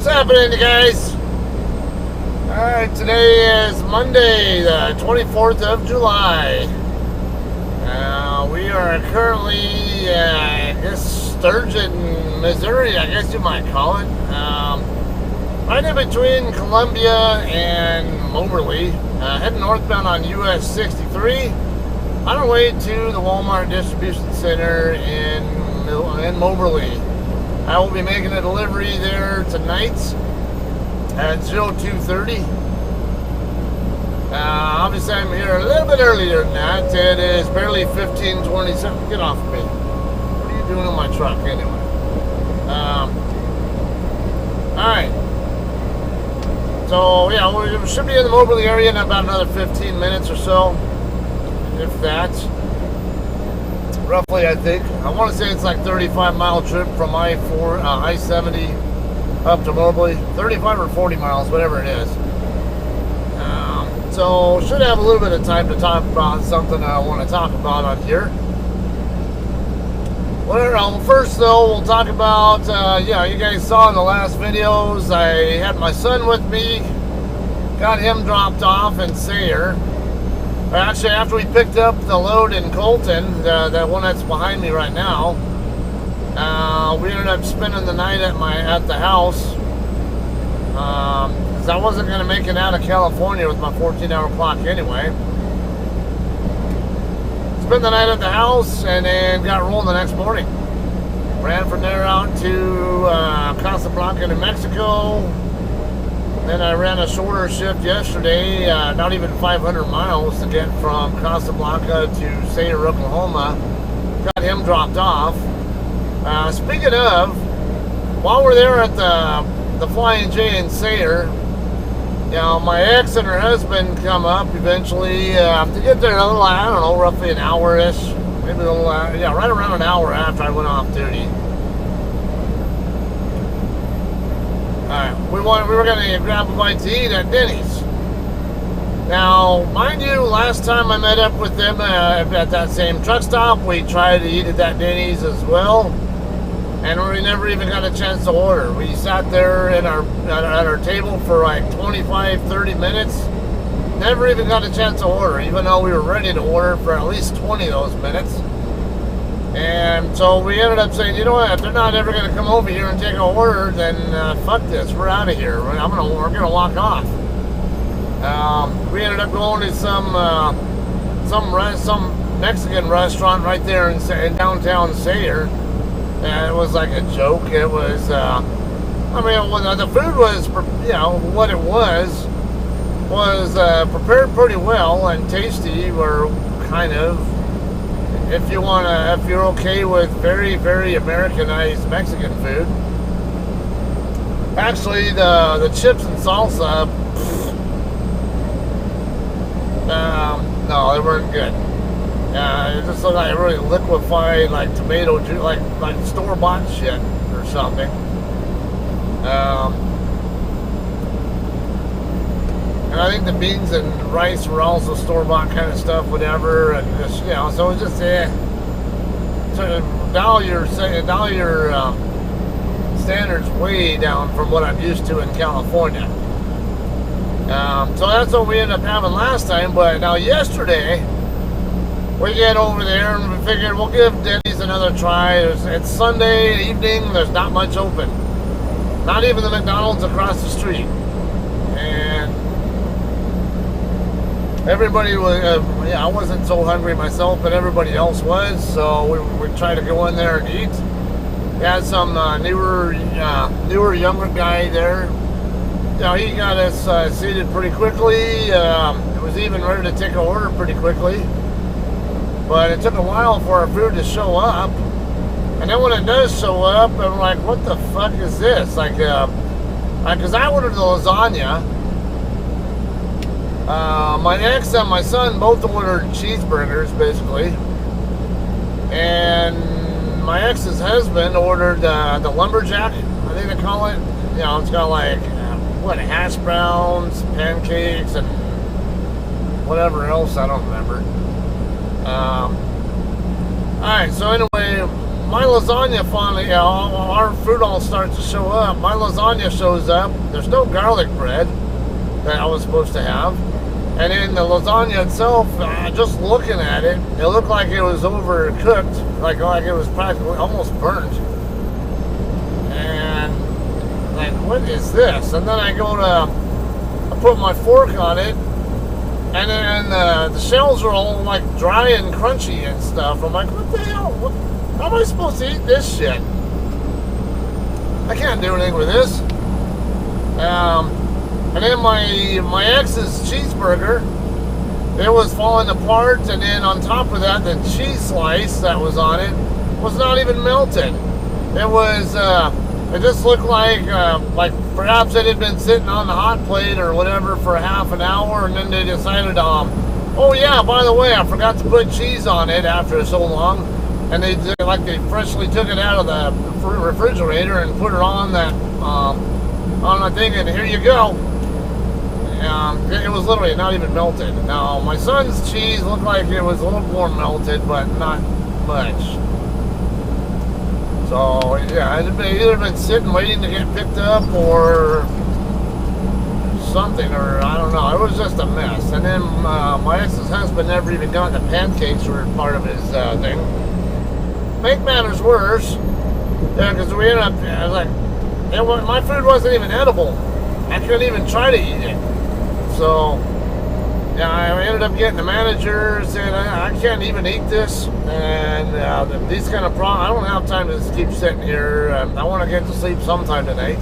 What's happening, you guys? Alright, today is Monday, the 24th of July. We are currently, I guess, Sturgeon, Missouri, I guess you might call it. Right in between Columbia and Moberly, heading northbound on US 63, on our way to the Walmart Distribution Center in Moberly. I will be making a delivery there tonight at 02:30. Obviously, I'm here a little bit earlier than that. It is barely 15:27. Get off of me. What are you doing in my truck anyway? Alright. So, yeah, we should be in the Moberly area in about another 15 minutes or so. If that. Roughly, I think. I want to say it's like 35-mile trip from I-70 up to Moberly. 35 or 40 miles, whatever it is. So, should have a little bit of time to talk about something I want to talk about on here. Well, first, though, we'll talk about, you guys saw in the last videos, I had my son with me, got him dropped off in Sayre. Actually, after we picked up the load in Colton, that one that's behind me right now, we ended up spending the night at the house. Because I wasn't going to make it out of California with my 14-hour clock anyway. Spent the night at the house and then got rolling the next morning. Ran from there out to Casablanca, New Mexico. Then I ran a shorter shift yesterday, not even 500 miles to get from Casablanca to Sayre, Oklahoma. Got him dropped off. Speaking of, while we're there at the Flying J in Sayre, my ex and her husband come up eventually to get there a little, I don't know, roughly an hour-ish. Maybe a little, right around an hour after I went off duty. Alright, we were going to grab a bite to eat at Denny's. Now, mind you, last time I met up with them at that same truck stop, we tried to eat at that Denny's as well. And we never even got a chance to order. We sat there at our table for like 25-30 minutes. Never even got a chance to order, even though we were ready to order for at least 20 of those minutes. And so we ended up saying, you know what, if they're not ever going to come over here and take an order, then fuck this, we're out of here. We're gonna walk off. We ended up going to some Mexican restaurant right there in downtown Sayre. And it was like a joke. It was, the food was, what it was prepared pretty well and tasty, or kind of, if you're okay with very, very Americanized Mexican food. Actually, the chips and salsa, no, they weren't good. It just looked like really liquefied, like tomato juice, like store-bought shit or something. And I think the beans and rice were also store-bought kind of stuff, whatever. And just, so it was just, so dial your standards way down from what I'm used to in California. So that's what we ended up having last time. But now yesterday, we get over there and we figured we'll give Denny's another try. It's Sunday evening. There's not much open. Not even the McDonald's across the street. And everybody was, I wasn't so hungry myself, but everybody else was. So we tried to go in there and eat. We had some newer, younger guy there. He got us seated pretty quickly. It was even ready to take an order pretty quickly. But it took a while for our food to show up. And then when it does show up, I'm like, what the fuck is this? Like, because I ordered the lasagna. My ex and my son both ordered cheeseburgers, basically. And my ex's husband ordered the lumberjack, I think they call it. It's got like, hash browns, pancakes, and whatever else, I don't remember. Alright, so anyway, my lasagna finally, our food all starts to show up. My lasagna shows up. There's no garlic bread that I was supposed to have. And then the lasagna itself, just looking at it, it looked like it was overcooked, like it was practically almost burnt. And like, what is this? And then I put my fork on it, and then the shells are all like dry and crunchy and stuff. I'm like, what the hell? How am I supposed to eat this shit? I can't do anything with this. And then my ex's cheeseburger, it was falling apart, and then on top of that, the cheese slice that was on it was not even melted. It was, it just looked like perhaps it had been sitting on the hot plate or whatever for half an hour, and then they decided, oh yeah, by the way, I forgot to put cheese on it after so long, and they freshly took it out of the refrigerator and put it on that, on the thing, and here you go. It was literally not even melted. Now, my son's cheese looked like it was a little more melted, but not much. So, yeah, it had either been sitting waiting to get picked up or something, or I don't know. It was just a mess. And then my ex's husband never even got the pancakes were part of his thing. Make matters worse, because we ended up, my food wasn't even edible. I couldn't even try to eat it. So, yeah, I ended up getting the manager saying, I can't even eat this, and these kind of problems, I don't have time to just keep sitting here. I want to get to sleep sometime tonight.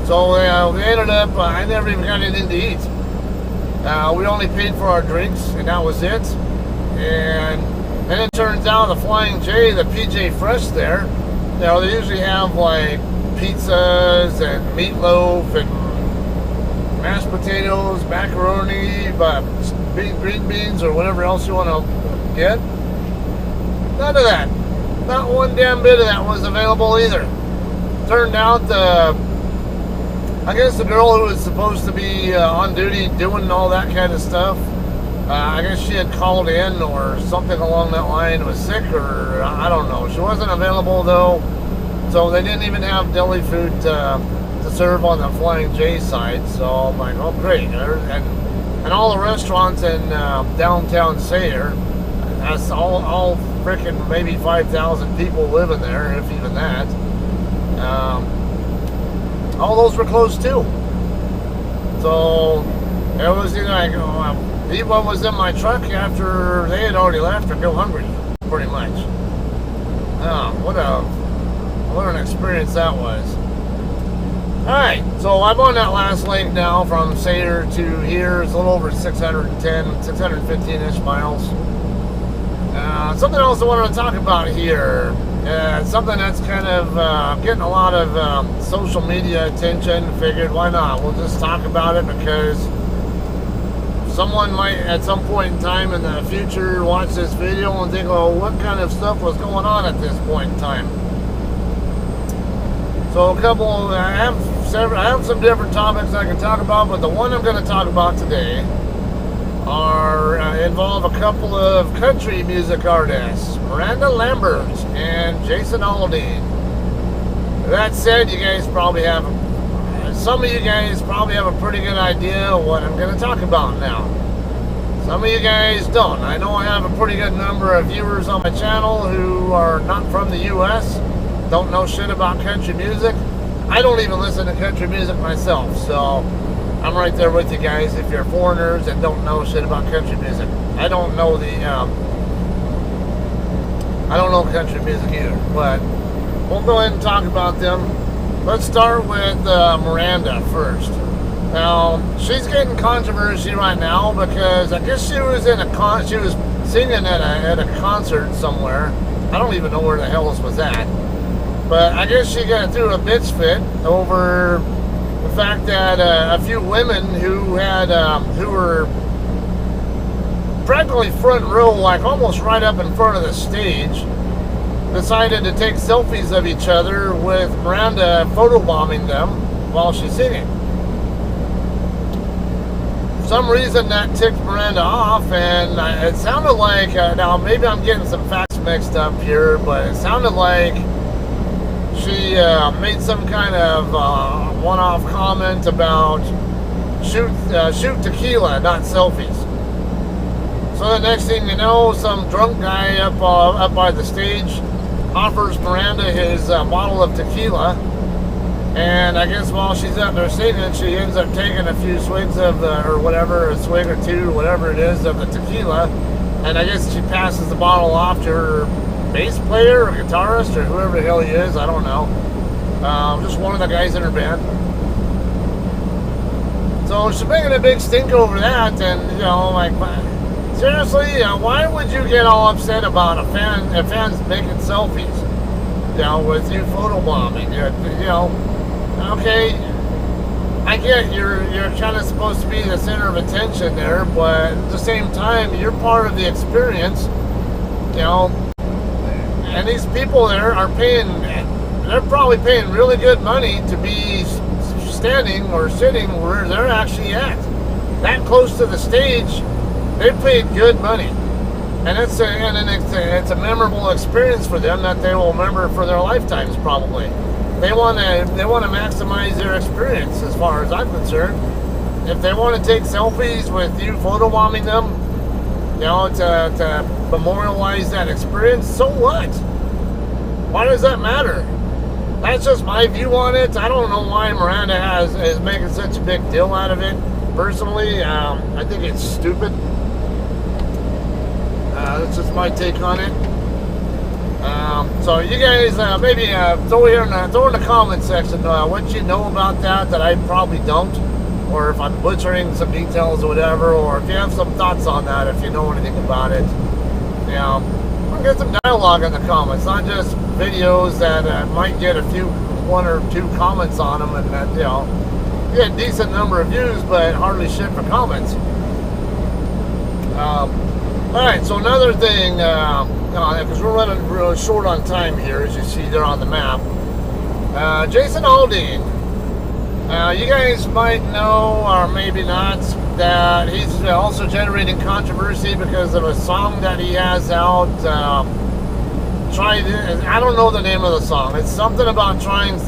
So, we ended up, I never even got anything to eat. We only paid for our drinks, and that was it. And then it turns out the Flying J, the PJ Fresh there, they usually have like pizzas and meatloaf and mashed potatoes, macaroni, green beans, or whatever else you want to get. None of that. Not one damn bit of that was available either. Turned out, I guess the girl who was supposed to be on duty doing all that kind of stuff, I guess she had called in or something along that line, was sick, or I don't know. She wasn't available though, so they didn't even have deli food to serve on the Flying J side. So I'm like, oh great. And all the restaurants in downtown Sayre, that's all freaking maybe 5,000 people living there, if even that. All those were closed too. So it was either I go, eat what was in my truck after they had already left, or go hungry, pretty much. What an experience that was. Alright, so I'm on that last leg now from Sayre to here. It's a little over 615-ish miles. Something else I wanted to talk about here. Something that's kind of getting a lot of social media attention. Figured, why not? We'll just talk about it, because someone might at some point in time in the future watch this video and think, oh, what kind of stuff was going on at this point in time? So I have some different topics I can talk about, but the one I'm going to talk about today involve a couple of country music artists, Miranda Lambert and Aldean. That said, some of you guys probably have a pretty good idea of what I'm going to talk about now. Some of you guys don't. I know I have a pretty good number of viewers on my channel who are not from the U.S., don't know shit about country music. I don't even listen to country music myself, so I'm right there with you guys if you're foreigners and don't know shit about country music. I don't know country music either, but we'll go ahead and talk about them. Let's start with Miranda first. Now, she's getting controversy right now because I guess she was singing at a concert somewhere. I don't even know where the hell this was at. But I guess she got through a bitch fit over the fact that a few women who were practically front row, like almost right up in front of the stage, decided to take selfies of each other with Miranda photobombing them while she's singing. some reason that ticked Miranda off, and it sounded like, now maybe I'm getting some facts mixed up here, but it sounded like she made some kind of one-off comment about shoot tequila, not selfies. So the next thing you know, some drunk guy up by the stage offers Miranda his bottle of tequila, and I guess while she's up there singing, she ends up taking a few swigs of a swig or two, whatever it is, of the tequila, and I guess she passes the bottle off to her bass player or guitarist or whoever the hell he is, I don't know. Just one of the guys in her band. So she's making a big stink over that, and like, seriously, why would you get all upset about a fan's making selfies, with you photobombing? Okay, I get you're kind of supposed to be the center of attention there, but at the same time, you're part of the experience, and these people there are they're probably paying really good money to be standing or sitting where they're actually at. That close to the stage, they paid good money. And it's a memorable experience for them that they will remember for their lifetimes, probably. They want to maximize their experience, as far as I'm concerned. If they want to take selfies with you photobombing them, to memorialize that experience, so what? Why does that matter? That's just my view on it. I don't know why Miranda is making such a big deal out of it. Personally, I think it's stupid. That's just my take on it. So you guys maybe throw in the comment section what you know about that I probably don't, or if I'm butchering some details or whatever, or if you have some thoughts on that, if you know anything about it. We'll get some dialogue in the comments, not just videos that might get one or two comments on them, and that get a decent number of views, but hardly shit for comments. Alright, so another thing, because we're running real short on time here, as you see there on the map. Jason Aldean. You guys might know, or maybe not, that he's also generating controversy because of a song that he has out. I don't know the name of the song. It's something about trying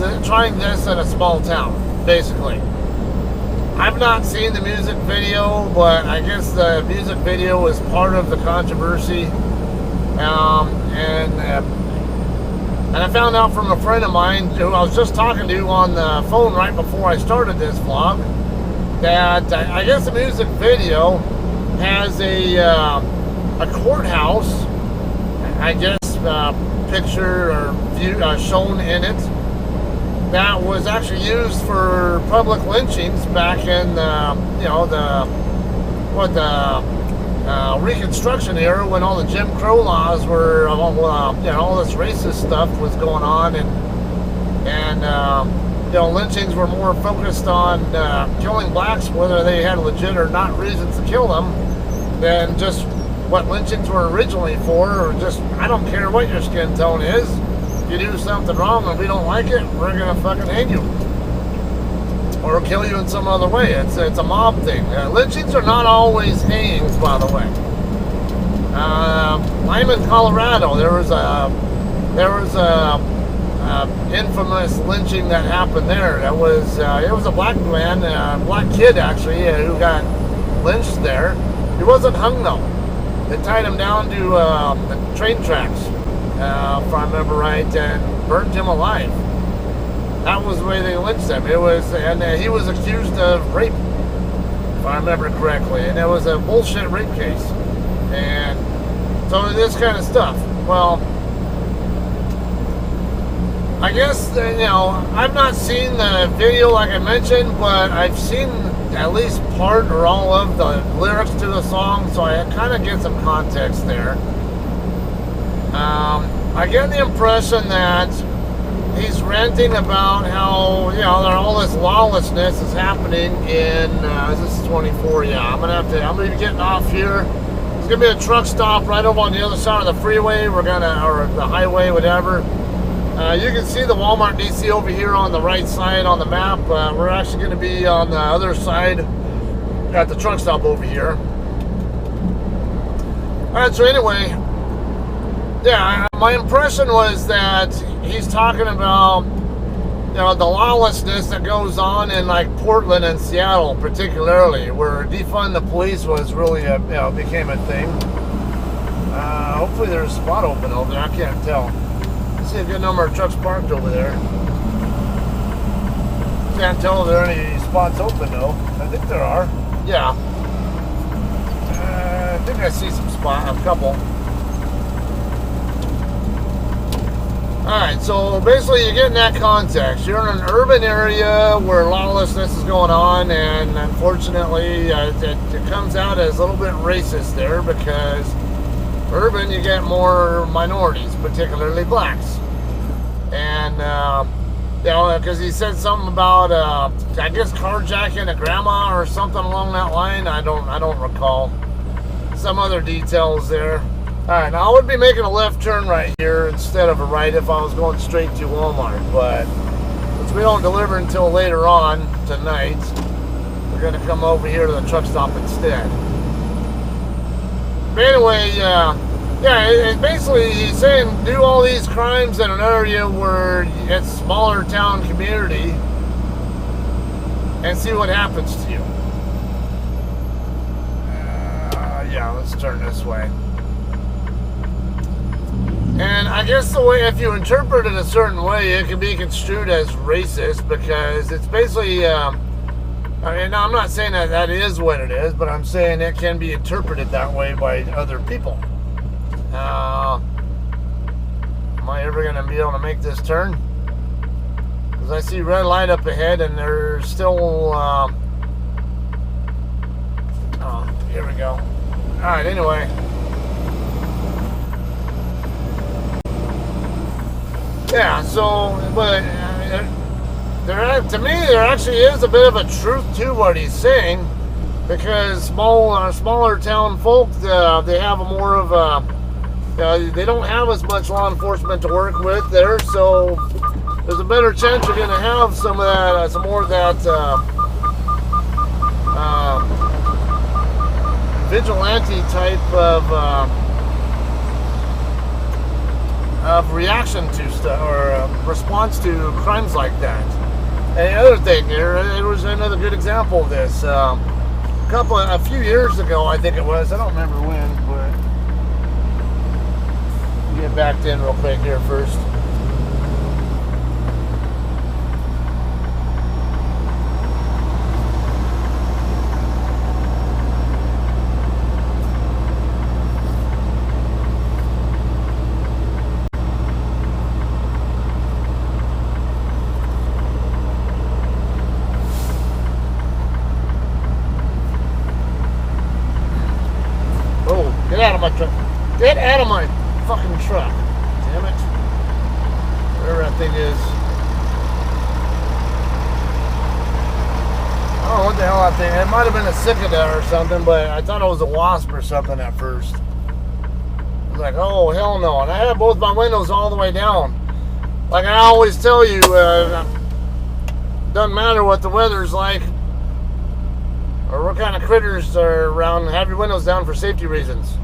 this in a small town, basically. I've not seen the music video, but I guess the music video was part of the controversy. And I found out from a friend of mine who I was just talking to on the phone right before I started this vlog, that I guess the music video has a courthouse, I guess, picture or view shown in it, that was actually used for public lynchings back in the Reconstruction era, when all the Jim Crow laws were, all this racist stuff was going on, and lynchings were more focused on killing blacks, whether they had legit or not reasons to kill them, than just what lynchings were originally for, or just, I don't care what your skin tone is. If you do something wrong and we don't like it, we're gonna fucking hang you. Or kill you in some other way. It's a mob thing. Lynchings are not always hangings, by the way. I'm in Colorado. There was a infamous lynching that happened there. That was it was a black man, black kid actually, who got lynched there. He wasn't hung though. They tied him down to the train tracks, if I remember right, and burned him alive. That was the way they lynched him. It was, and he was accused of rape, if I remember correctly, and it was a bullshit rape case. And so this kind of stuff. Well, I guess I've not seen the video like I mentioned, but I've seen at least part or all of the lyrics to the song, so I kind of get some context there. I get the impression that he's ranting about how, all this lawlessness is happening in, this is 24, yeah, I'm gonna be getting off here. There's gonna be a truck stop right over on the other side of the freeway, or the highway, whatever. You can see the Walmart DC over here on the right side on the map. We're actually gonna be on the other side at the truck stop over here. Alright, so anyway, yeah, my impression was that he's talking about, you know, the lawlessness that goes on in like Portland and Seattle particularly, where defund the police was really became a thing. Hopefully there's a spot open over there. I can't tell. I see a good number of trucks parked over there. Can't tell if there are any spots open though. I think there are. Yeah. I think I see some a couple. Alright, so basically you get in that context. You're in an urban area where lawlessness is going on, and unfortunately it comes out as a little bit racist there, because urban you get more minorities, particularly blacks. And you know, because he said something about I guess carjacking a grandma or something along that line. I don't recall. Some other details there. Alright, now I would be making a left turn right here instead of a right if I was going straight to Walmart, but since we don't deliver until later on tonight, we're going to come over here to the truck stop instead. But anyway, yeah, it's basically he's saying do all these crimes in an area where it's a smaller town community and see what happens to you. Yeah, let's turn this way. And I guess the way, if you interpret it a certain way, it can be construed as racist, because it's basically, I mean, I'm not saying that that is what it is, but I'm saying it can be interpreted that way by other people. Am I ever going to be able to make this turn? Because I see red light up ahead, and there's still, oh, here we go. Alright, anyway. Yeah, so, but to me, there actually is a bit of a truth to what he's saying, because smaller town folk, they have a more of a, they don't have as much law enforcement to work with there, so there's a better chance you're going to have some of that, some more of that vigilante type of reaction to stuff, or response to crimes like that. And the other thing here, there was another good example of this. A few years ago, I think it was. I don't remember when, but get backed in real quick here first. Get out of my fucking truck. Damn it. Whatever that thing is. I don't know what the hell that thing is. It might have been a cicada or something, but I thought it was a wasp or something at first. I was like, oh, hell no. And I had both my windows all the way down. Like I always tell you, doesn't matter what the weather's like or what kind of critters are around, have your windows down for safety reasons.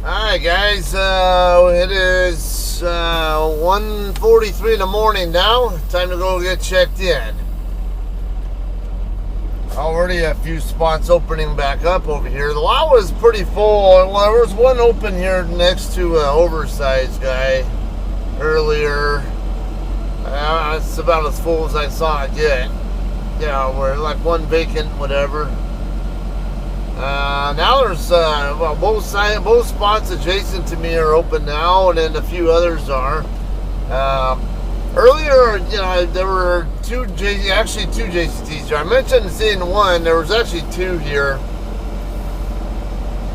Alright guys, it is 1:43 in the morning now. Time to go get checked in. Already a few spots opening back up over here. The lot was pretty full. Well, there was one open here next to an oversized guy earlier. It's about as full as I saw it yet. Yeah, we're like one vacant, whatever. Now there's well, both spots adjacent to me are open now, and then a few others are. Earlier, you know, there were two JCTs here. I mentioned seeing one. There was actually two here.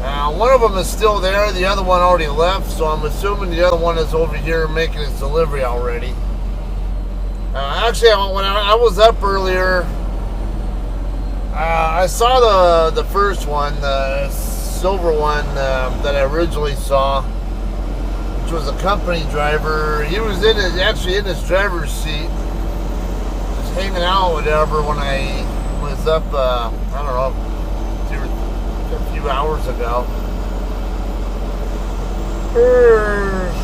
One of them is still there. The other one already left, so I'm assuming the other one is over here making its delivery already. Actually, when I was up earlier, I saw the first one, the silver one that I originally saw, which was a company driver. He was actually in his driver's seat, just hanging out, whatever, when I was up, I don't know, a few hours ago.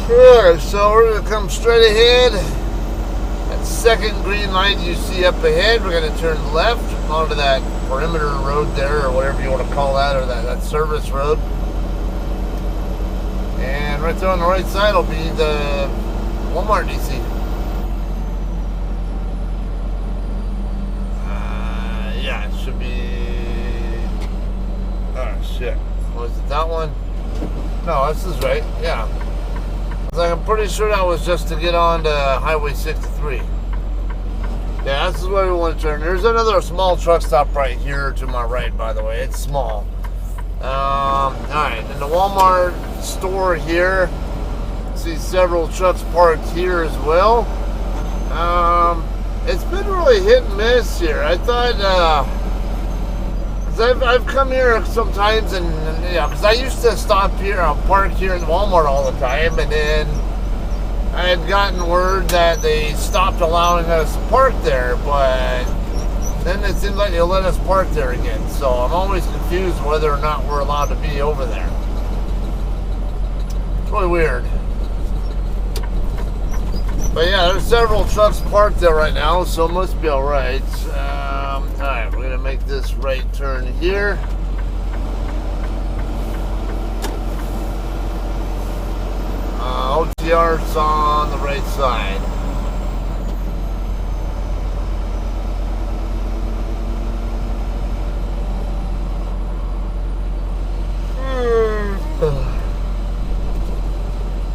Sure, so we're going to come straight ahead. That second green light you see up ahead, we're going to turn left onto that perimeter road there, or whatever you want to call that, or that service road. And right there on the right side will be the Walmart DC. Yeah, it should be... Oh, shit. Was it that one? No, this is right. Yeah. I'm pretty sure that was just to get on to Highway 63. Yeah, this is where we want to turn. There's another small truck stop right here to my right, by the way. It's small. Alright, in the Walmart store here, see several trucks parked here as well. It's been really hit and miss here. I thought, cause I've come here sometimes, and yeah, because I used to stop here, park here at Walmart all the time, and then I had gotten word that they stopped allowing us to park there, but then it seems like they let us park there again. So I'm always confused whether or not we're allowed to be over there. It's really weird. But yeah, there's several trucks parked there right now, so it must be alright. Alright, we're going to make this right turn here. OTR's on the right side.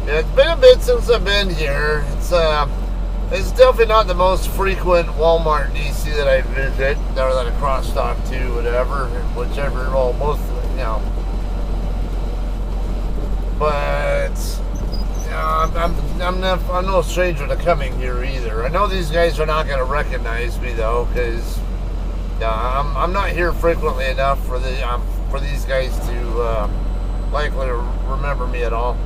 Yeah, it's been a bit since I've been here. It's definitely not the most frequent Walmart DC that I visit, or that I cross stock to, whatever, whichever, well, most of it, you know. But I'm no stranger to coming here either. I know these guys are not going to recognize me though, because I'm not here frequently enough for these guys to likely remember me at all.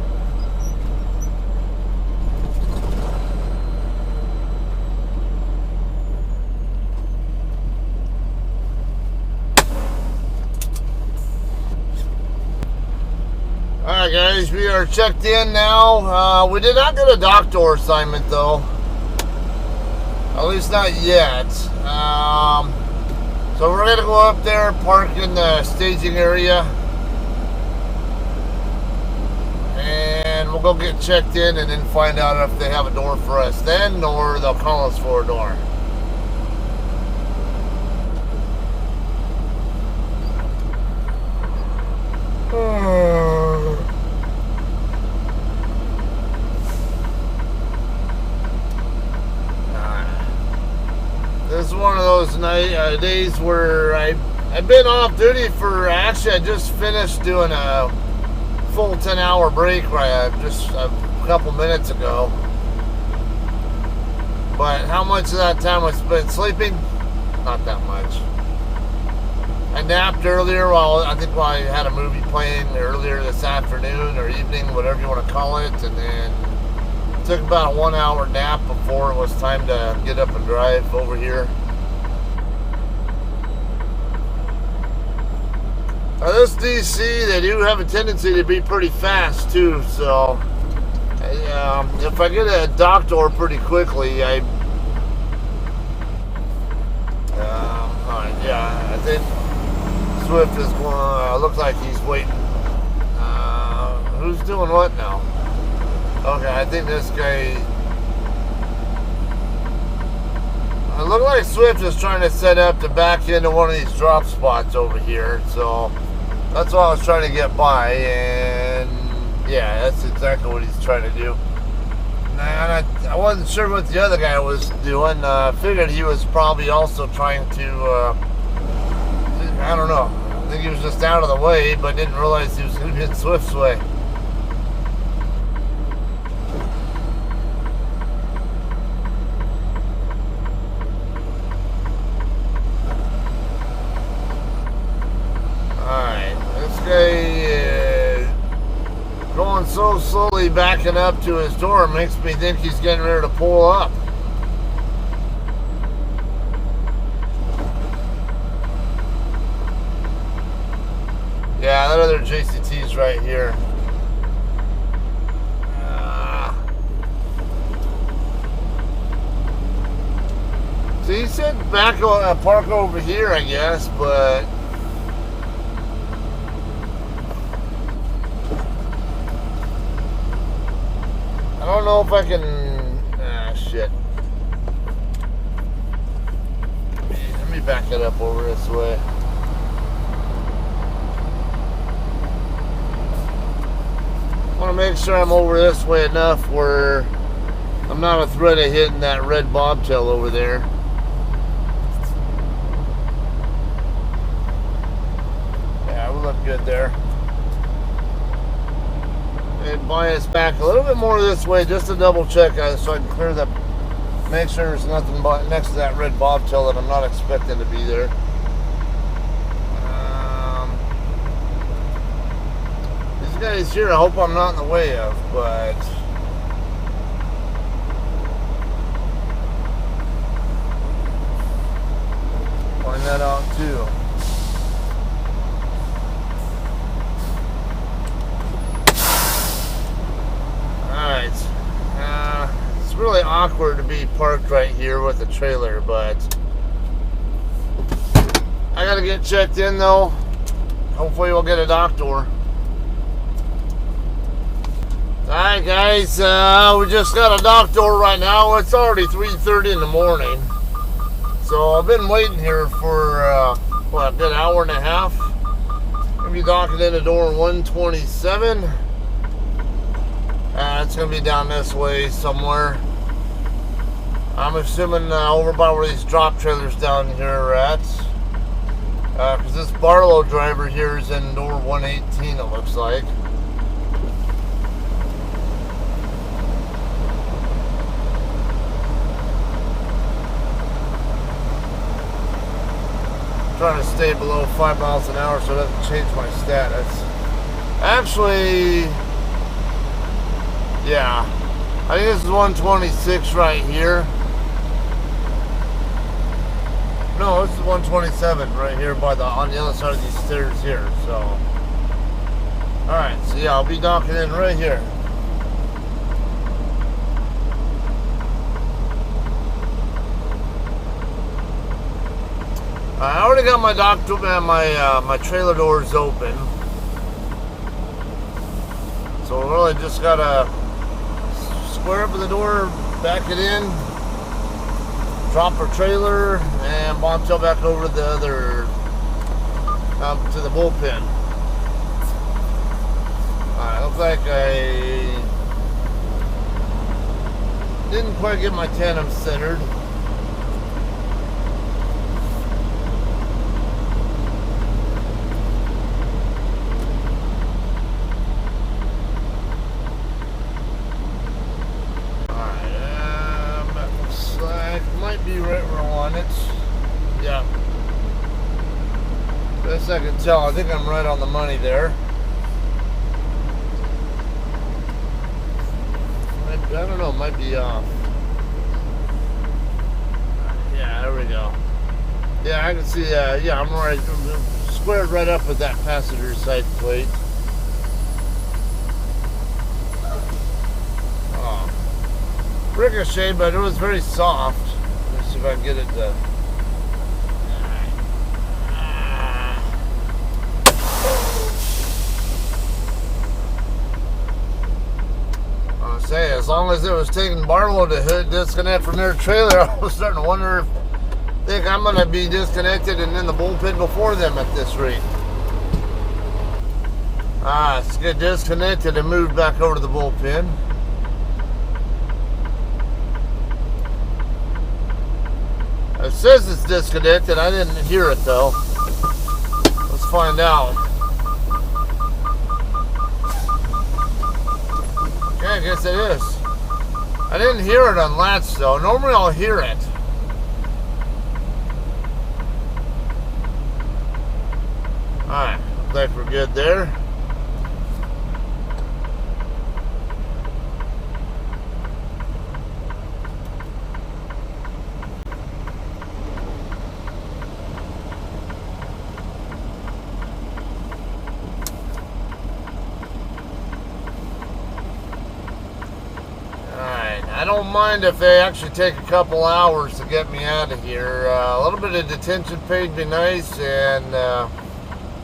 Alright guys, we are checked in now. We did not get a dock door assignment though. At least not yet. So we're going to go up there, park in the staging area. And we'll go get checked in and then find out if they have a door for us then, or they'll call us for a door. This is one of those days where I've been off duty for, actually I just finished doing a full 10-hour break just a couple minutes ago. But how much of that time I spent sleeping? Not that much. I napped earlier while I had a movie playing earlier this afternoon or evening, whatever you want to call it, and then took about a 1-hour nap before it was time to get up and drive over here. Now this DC, they do have a tendency to be pretty fast too, so if I get a dock door pretty quickly, I think Swift is going, looks like he's waiting. Who's doing what now? Okay, I think this guy... It looked like Swift is trying to set up to back into one of these drop spots over here, so that's what I was trying to get by, and yeah, that's exactly what he's trying to do. And I wasn't sure what the other guy was doing. Figured he was probably also trying to, I don't know. I think he was just out of the way, but didn't realize he was going to be in Swift's way. Going so slowly backing up to his door makes me think he's getting ready to pull up. other JCT's right here. So he said back park over here, I guess, but I don't know if I can. Shit. Let me back it up over this way. I want to make sure I'm over this way enough where I'm not a threat of hitting that red bobtail over there. Yeah, we look good there. And bias back a little bit more this way just to double check so I can clear the, make sure there's nothing next to that red bobtail that I'm not expecting to be there. These guys here I hope I'm not in the way of, but find that out too. Alright, it's really awkward to be parked right here with the trailer, but I gotta get checked in though. Hopefully we'll get a doctor. Alright guys, we just got a doctor right now. It's already 3:30 in the morning. So I've been waiting here for what, a good hour and a half. Gonna be docking in the door 127. It's going to be down this way somewhere. I'm assuming over by where these drop trailers down here are at. Because this Barlow driver here is in door 118, it looks like. I'm trying to stay below 5 miles an hour so it doesn't change my status. Actually, yeah, I think this is 126 right here. No, this is 127 right here by on the other side of these stairs here. So, all right. So yeah, I'll be docking in right here. I already got my my trailer doors open. So we really just gotta square up with the door, back it in, drop our trailer, and bobtail back over to the other, to the bullpen. Alright, looks like I didn't quite get my tandem centered. Be right where I want it. Yeah. Best I can tell, I think I'm right on the money there. I don't know, might be off. Yeah, there we go. Yeah, I can see, yeah, I'm right, squared right up with that passenger side plate. Oh. Ricochet, but it was very soft. See if I can get it to. I'll say, as long as it was taking Barlow to disconnect from their trailer, I was starting to wonder if think I'm going to be disconnected and in the bullpen before them at this rate. Let's get disconnected and moved back over to the bullpen. It says it's disconnected. I didn't hear it though. Let's find out. Okay, I guess it is. I didn't hear it on latch though. Normally I'll hear it. Alright, looks like we're good there. I don't mind if they actually take a couple hours to get me out of here. A little bit of detention pay would be nice, and a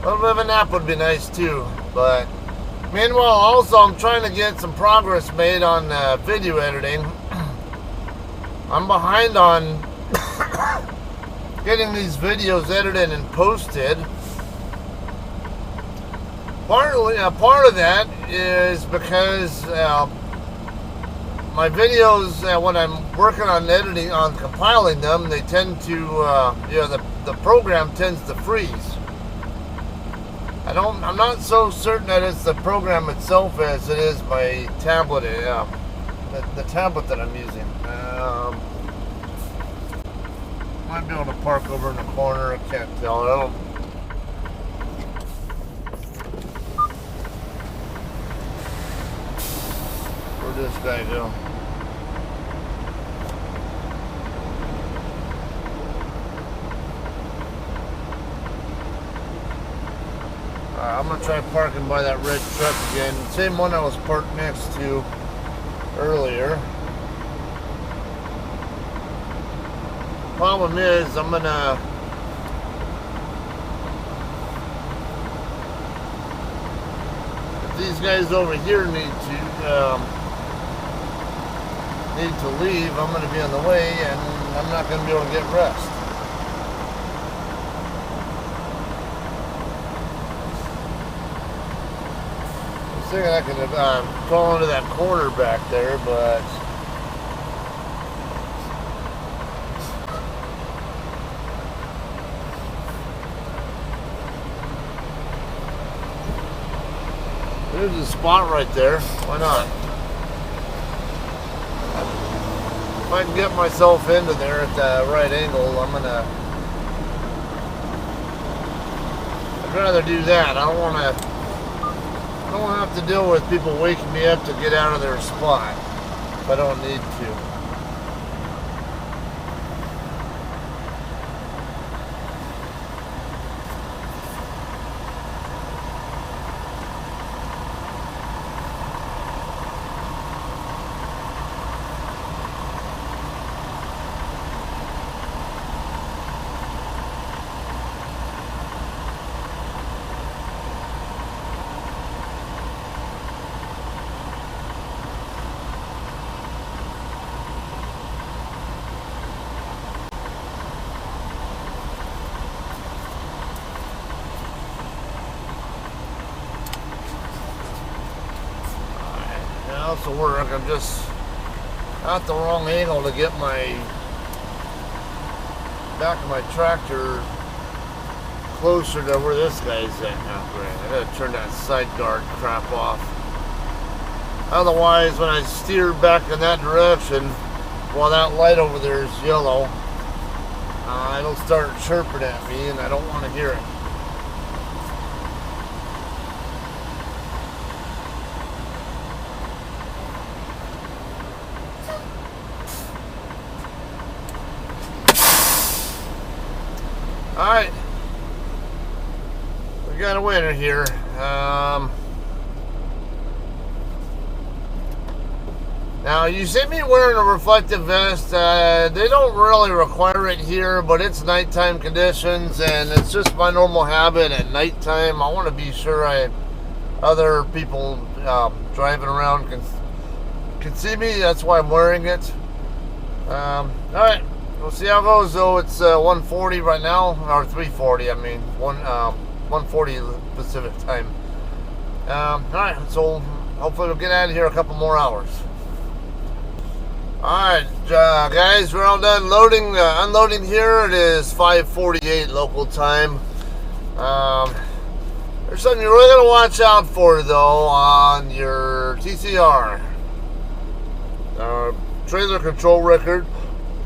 little bit of a nap would be nice too. But meanwhile, also I'm trying to get some progress made on video editing. I'm behind on getting these videos edited and posted. Part of that is because my videos, when I'm working on editing, on compiling them, they tend to, the program tends to freeze. I'm not so certain that it's the program itself as it is my tablet, the tablet that I'm using. Might be able to park over in the corner, I can't tell. Where'd this guy go? I'm gonna try parking by that red truck again. Same one I was parked next to earlier. Problem is, I'm gonna if these guys over here need to leave, I'm gonna be on the way, and I'm not gonna be able to get rest. I was thinking I could crawl into that corner back there, but there's a spot right there. Why not? If I can get myself into there at the right angle, I'd rather do that. I don't want to have to deal with people waking me up to get out of their spot if I don't need to. To work. I'm just at the wrong angle to get my back of my tractor closer to where this guy's at now. Great. I gotta turn that side guard crap off. Otherwise, when I steer back in that direction, while that light over there is yellow, it'll start chirping at me, and I don't want to hear it. Alright, we got a winner here. Now, you see me wearing a reflective vest. They don't really require it here, but it's nighttime conditions, and it's just my normal habit at nighttime. I want to be sure other people driving around can see me. That's why I'm wearing it. Alright. We'll see how it goes, though. It's 1:40 right now, or 3:40. I mean, 1:40 Pacific time. All right, so hopefully we'll get out of here a couple more hours. All right, guys, we're all done loading, unloading here. It is 5:48 local time. There's something you're really gonna watch out for, though, on your TCR, trailer control record.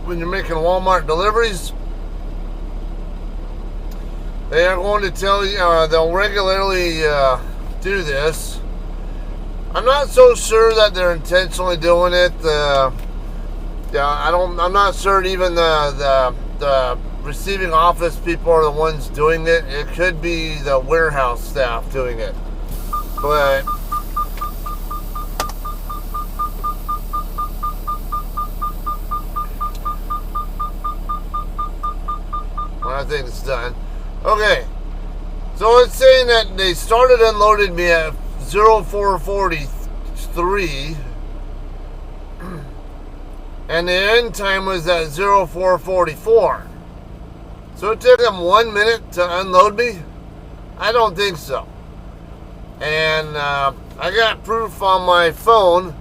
When you're making Walmart deliveries, they are going to tell you, they'll regularly do this. I'm not so sure that they're intentionally doing it. I'm not sure even the receiving office people are the ones doing it. It could be the warehouse staff doing it. But I think it's done. Okay. So it's saying that they started unloading me at 0443. And the end time was at 0444. So it took them 1 minute to unload me? I don't think so. And I got proof on my phone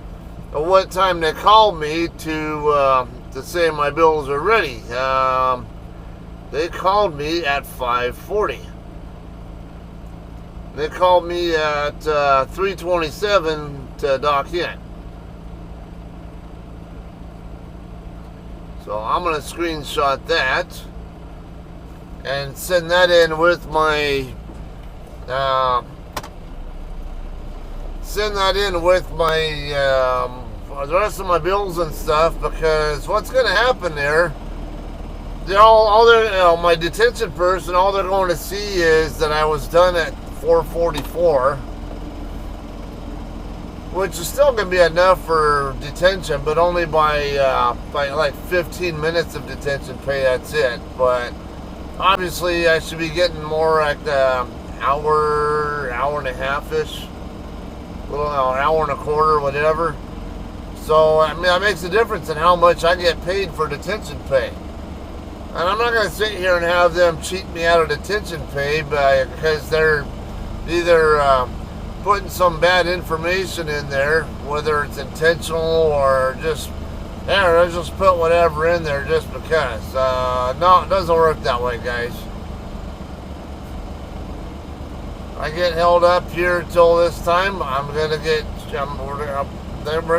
of what time they called me to say my bills are ready. They called me at 5:40. They called me at 3:27 to dock in. So I'm going to screenshot that and send that in with my the rest of my bills and stuff, because what's going to happen there, my detention person, all they're going to see is that I was done at 4:44, which is still going to be enough for detention, but only by like 15 minutes of detention pay. That's it. But obviously, I should be getting more like hour and a half-ish, little hour and a quarter, whatever. So I mean, that makes a difference in how much I get paid for detention pay. And I'm not going to sit here and have them cheat me out of detention pay because they're either putting some bad information in there, whether it's intentional or just, let's just put whatever in there just because. No, it doesn't work that way, guys. I get held up here till this time, we're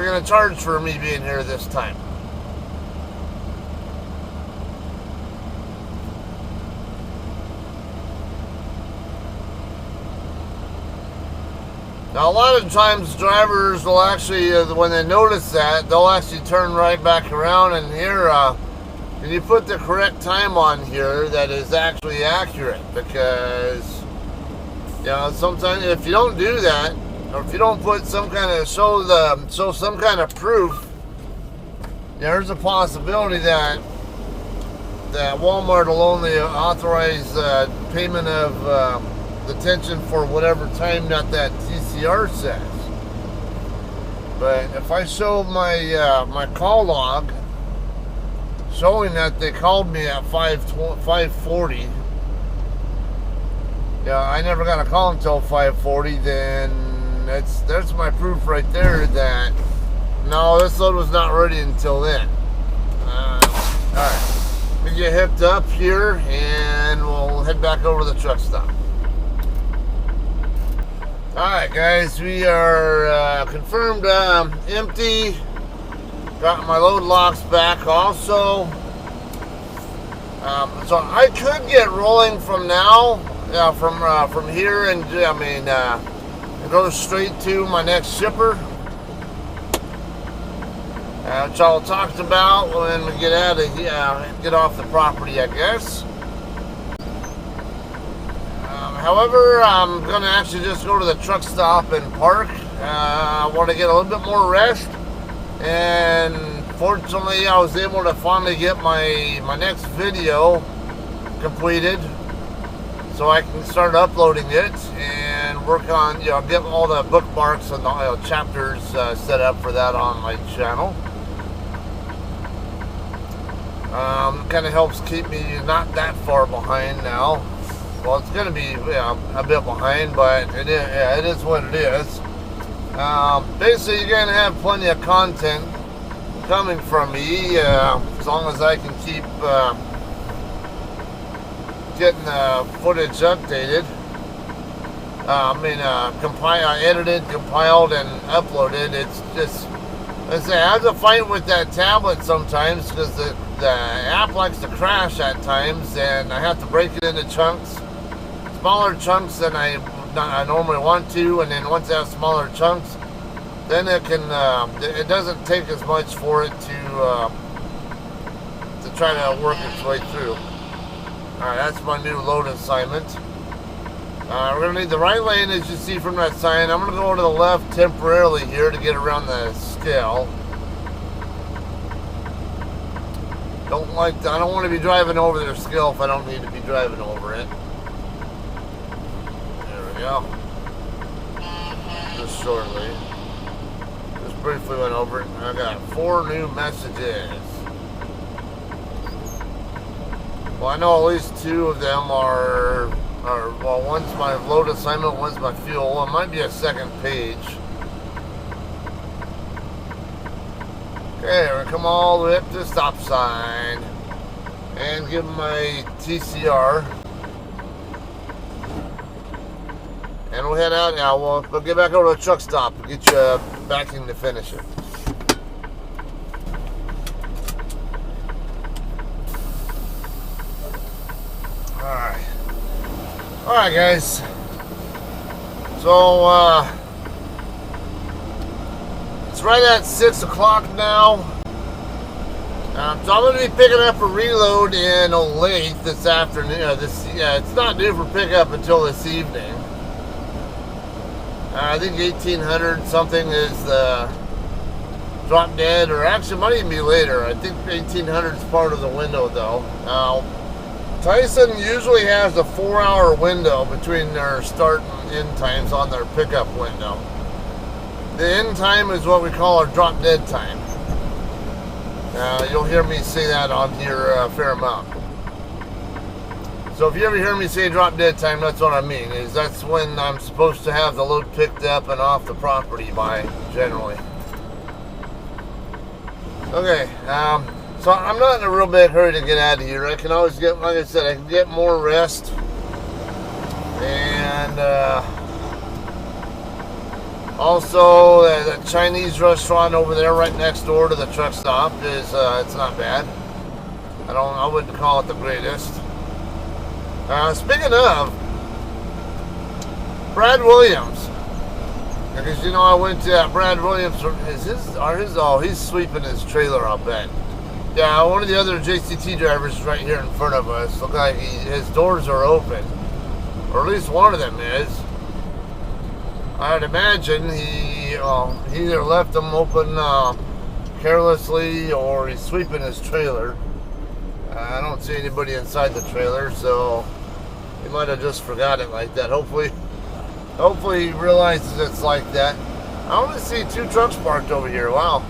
going to charge for me being here this time. Now, a lot of times drivers will actually, when they notice that, they'll actually turn right back around and here, and you put the correct time on here that is actually accurate, because, you know, sometimes if you don't do that, or if you don't put some kind of, show some kind of proof, there's a possibility that Walmart will only authorize payment of detention for whatever time that TCR says. But if I show my call log showing that they called me at 5:40, yeah, I never got a call until 5:40, then there's my proof right there that no, this load was not ready until then. Alright, we get hipped up here and we'll head back over to the truck stop. Alright guys, we are confirmed empty. Got my load locks back also. So I could get rolling from now, from here, and go straight to my next shipper, which I'll talk about when we get get off the property, I guess. However, I'm going to actually just go to the truck stop and park. I want to get a little bit more rest. And fortunately, I was able to finally get my next video completed, so I can start uploading it and work on, get all the bookmarks and the chapters set up for that on my channel. Kind of helps keep me not that far behind now. Well, it's going to be a bit behind, but it is what it is. Basically, you're going to have plenty of content coming from me as long as I can keep getting the footage updated. Edited, compiled, and uploaded. It's just, I have to fight with that tablet sometimes because the app likes to crash at times, and I have to break it into chunks. Smaller chunks than I normally want to, and then once I have smaller chunks, then it doesn't take as much for it to try to work its way through. Alright, that's my new load assignment. We're going to need the right lane, as you see from that sign. I'm going to go to the left temporarily here to get around the scale. I don't want to be driving over their skill if I don't need to be driving over it. There we go. Just shortly. Just briefly went over it. I got 4 new messages. Well, I know at least 2 of them are well, one's my load assignment, one's my fuel. It might be a second page. Okay, we're gonna come all the way up to the stop sign and give my TCR. And we'll head out now. We'll get back over to the truck stop and get you backing to finish it. Alright guys, so it's right at 6 o'clock now. So I'm going to be picking up a reload in Olathe this afternoon. It's not due for pickup until this evening. I think 1800 something is the drop dead, or actually it might even be later. I think 1800 is part of the window though. Tyson usually has a 4-hour window between their start and end times on their pickup window. The end time is what we call our drop dead time. You'll hear me say that on here a fair amount. So if you ever hear me say drop dead time, that's what I mean. That's when I'm supposed to have the load picked up and off the property by, generally. Okay, so I'm not in a real big hurry to get out of here. I can always get, like I said, I can get more rest. And also the Chinese restaurant over there right next door to the truck stop is, it's not bad. I wouldn't call it the greatest. Speaking of, Brad Williams. Because, you know, I went to Brad Williams, he's sweeping his trailer, I'll bet. Yeah, one of the other JCT drivers is right here in front of us. Look like his doors are open. Or at least one of them is. I'd imagine he either left them open carelessly or he's sweeping his trailer. I don't see anybody inside the trailer, so he might have just forgot it like that. Hopefully he realizes it's like that. I only see 2 trucks parked over here. Wow.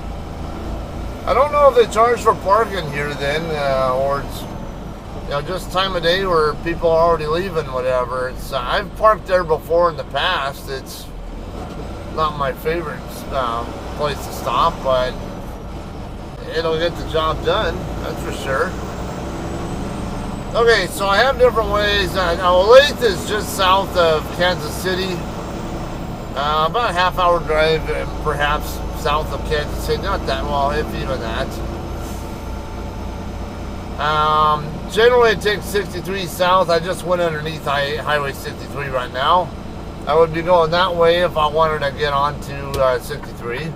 I don't know if they charge for parking here then, or it's just time of day where people are already leaving, whatever. I've parked there before in the past. It's not my favorite place to stop, but it'll get the job done, that's for sure. Okay, so I have different ways. Now, Olathe is just south of Kansas City. About a half-hour drive, perhaps, south of Kansas City. Not that well, if even that. Generally, it takes 63 south. I just went underneath Highway 63 right now. I would be going that way if I wanted to get onto 63.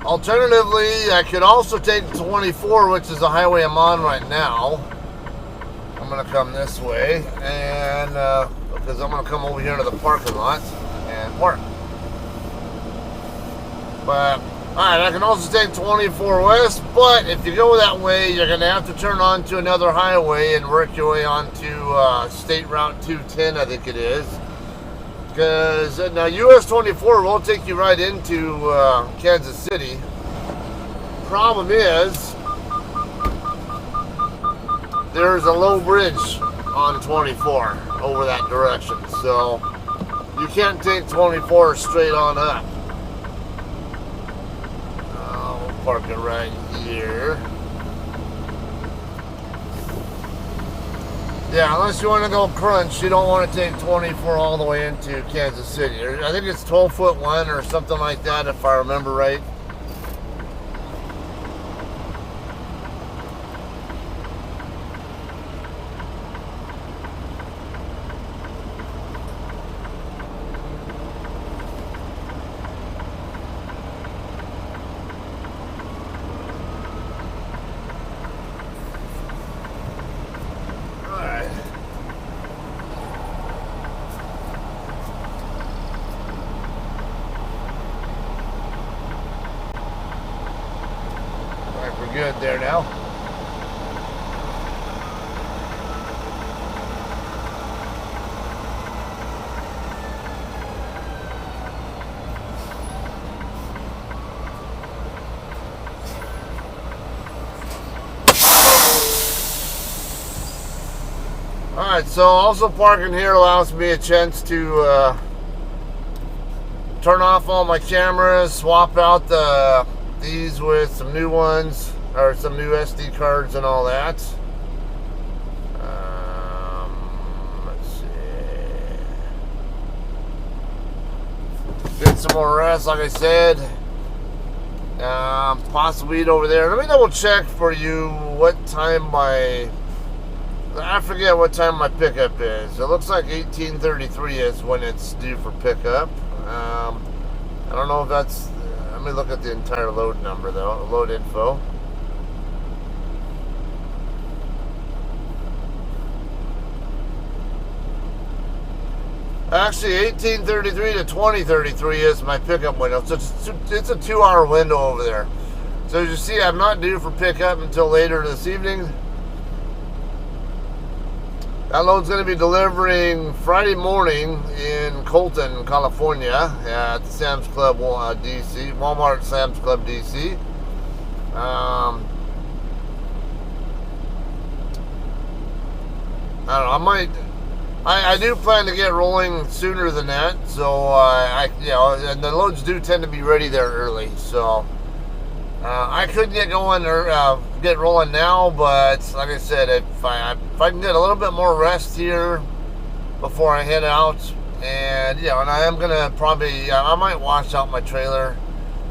Alternatively, I could also take 24, which is the highway I'm on right now. I'm going to come this way, and because I'm going to come over here to the parking lot and park. But, alright, I can also take 24 west, but if you go that way, you're going to have to turn onto another highway and work your way onto State Route 210, I think it is. Because now US 24 will take you right into Kansas City. Problem is, there's a low bridge on 24 over that direction, so you can't take 24 straight on up. We'll park it right here. Yeah, unless you want to go crunch, you don't want to take 24 all the way into Kansas City. I think it's 12-foot one or something like that, if I remember right. good there now. Alright, so also parking here allows me a chance to turn off all my cameras, swap out these with some new ones, or some new SD cards and all that. Let's see. Get some more rest, like I said. Possibly eat over there. Let me double check for you what time I forget what time my pickup is. It looks like 18:33 is when it's due for pickup. I don't know if that's... let me look at the entire load number though, load info. Actually, 18:33 to 20:33 is my pickup window. So it's a 2-hour window over there. So as you see, I'm not due for pickup until later this evening. That load's going to be delivering Friday morning in Colton, California, at Sam's Club DC, Walmart Sam's Club DC. I don't know. I do plan to get rolling sooner than that. So and the loads do tend to be ready there early. So I could get going or get rolling now, but like I said, if I can get a little bit more rest here before I head out, and and I am gonna probably I might wash out my trailer.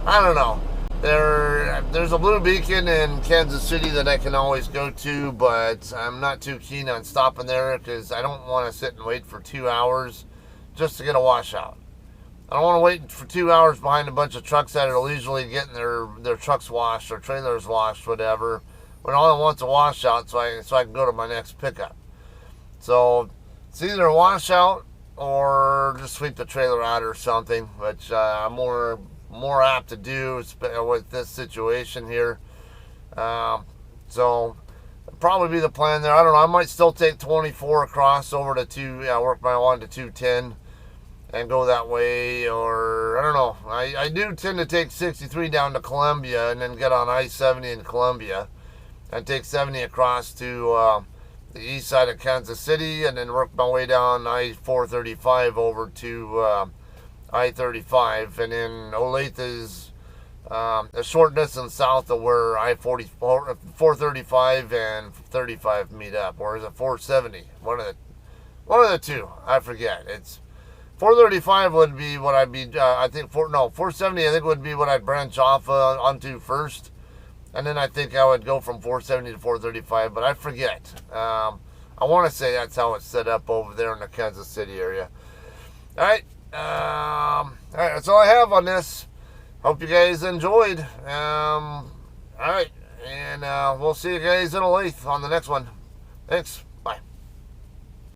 I don't know. There's a Blue Beacon in Kansas City that I can always go to, but I'm not too keen on stopping there because I don't want to sit and wait for 2 hours just to get a washout. I don't want to wait for 2 hours behind a bunch of trucks that are leisurely getting their trucks washed or trailers washed, whatever, when all I want's a washout so I can go to my next pickup. So it's either a washout or just sweep the trailer out or something, which I'm more apt to do with this situation here. So probably be the plan there. I don't know. I might still take 24 across over to work my way to 210 and go that way, or I don't know. I do tend to take 63 down to Columbia and then get on I-70 in Columbia and take 70 across to the east side of Kansas City and then work my way down I-435 over to I-35, and then Olathe is a short distance south of where I-435 and 35 meet up, or is it 470? One of the two. I forget. It's 435 would be what I'd be. 470. I think would be what I'd branch off onto first, and then I think I would go from 470 to 435. But I forget. I want to say that's how it's set up over there in the Kansas City area. All right. All right, that's all I have on this. Hope you guys enjoyed. All right, and we'll see you guys in Olathe on the next one. Thanks.